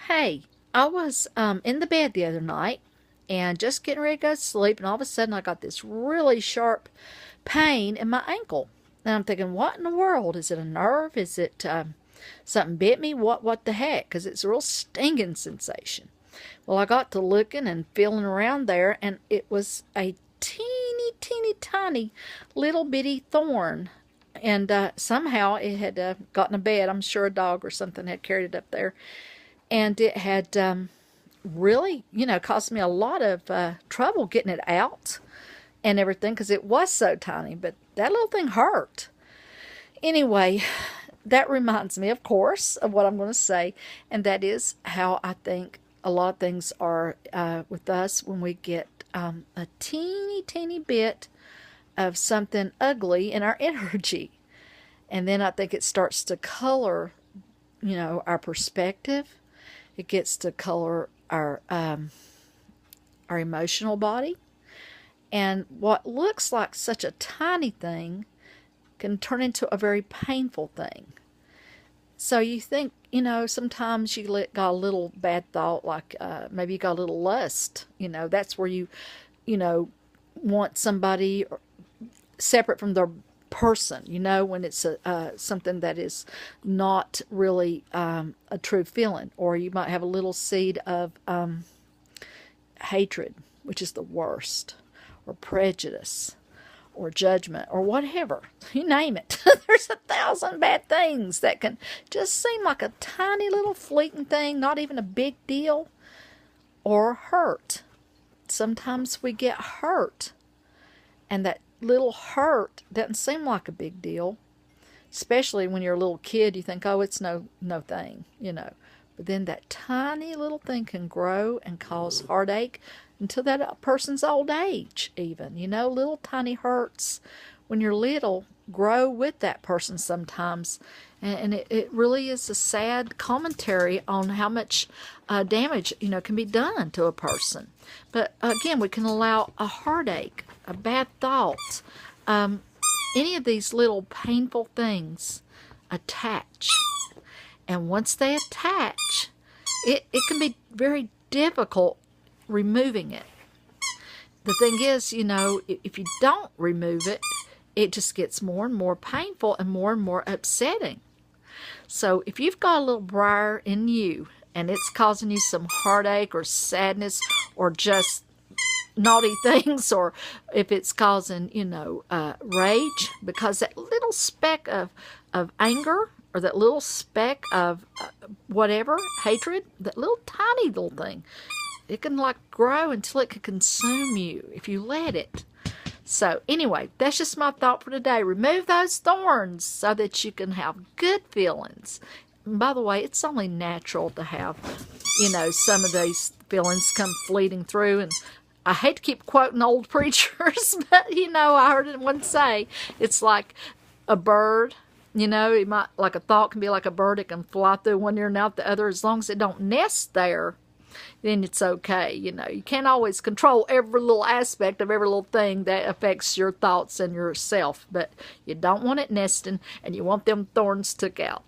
Hey, I was in the bed the other night and just getting ready to go to sleep, and all of a sudden I got this really sharp pain in my ankle. And I'm thinking, what in the world? Is it a nerve? Is it something bit me? What the heck? Because it's a real stinging sensation. Well, I got to looking and feeling around there, and it was a teeny tiny little bitty thorn. And somehow it had gotten a bed. I'm sure a dog or something had carried it up there. And it had really, cost me a lot of trouble getting it out and everything because it was so tiny. But that little thing hurt. Anyway, that reminds me, of course, of what I'm going to say. And that is how I think a lot of things are with us when we get a teeny bit of something ugly in our energy. And then I think it starts to color, our perspective. It gets to color our emotional body. And what looks like such a tiny thing can turn into a very painful thing. So you think, sometimes you got a little bad thought, like maybe you got a little lust. That's where you want somebody separate from their person, when it's something that is not really a true feeling. Or you might have a little seed of hatred, which is the worst, or prejudice, or judgment, or whatever. You name it. There's 1,000 bad things that can just seem like a tiny little fleeting thing, not even a big deal, or hurt. Sometimes we get hurt, and that little hurt doesn't seem like a big deal, especially when you're a little kid. You think, oh, it's no thing, but then that tiny little thing can grow and cause heartache until that person's old age even. Little tiny hurts when you're little grow with that person sometimes, and it really is a sad commentary on how much damage can be done to a person. But again, we can allow a heartache, a bad thought, any of these little painful things attach. And once they attach, it can be very difficult removing it. The thing is, if you don't remove it, it just gets more and more painful and more upsetting. So if you've got a little briar in you and it's causing you some heartache or sadness or just naughty things, or if it's causing, rage, because that little speck of anger or that little speck of whatever, hatred, that little tiny little thing, it can grow until it can consume you if you let it. So anyway, that's just my thought for today. Remove those thorns so that you can have good feelings. And by the way, it's only natural to have, some of these feelings come fleeting through. And I hate to keep quoting old preachers, but, I heard one say, it's like a bird. It might, like a thought can be like a bird. It can fly through one ear and out the other. As long as it don't nest there, then it's okay. You can't always control every little aspect of every little thing that affects your thoughts and yourself, but you don't want it nesting, and you want them thorns took out.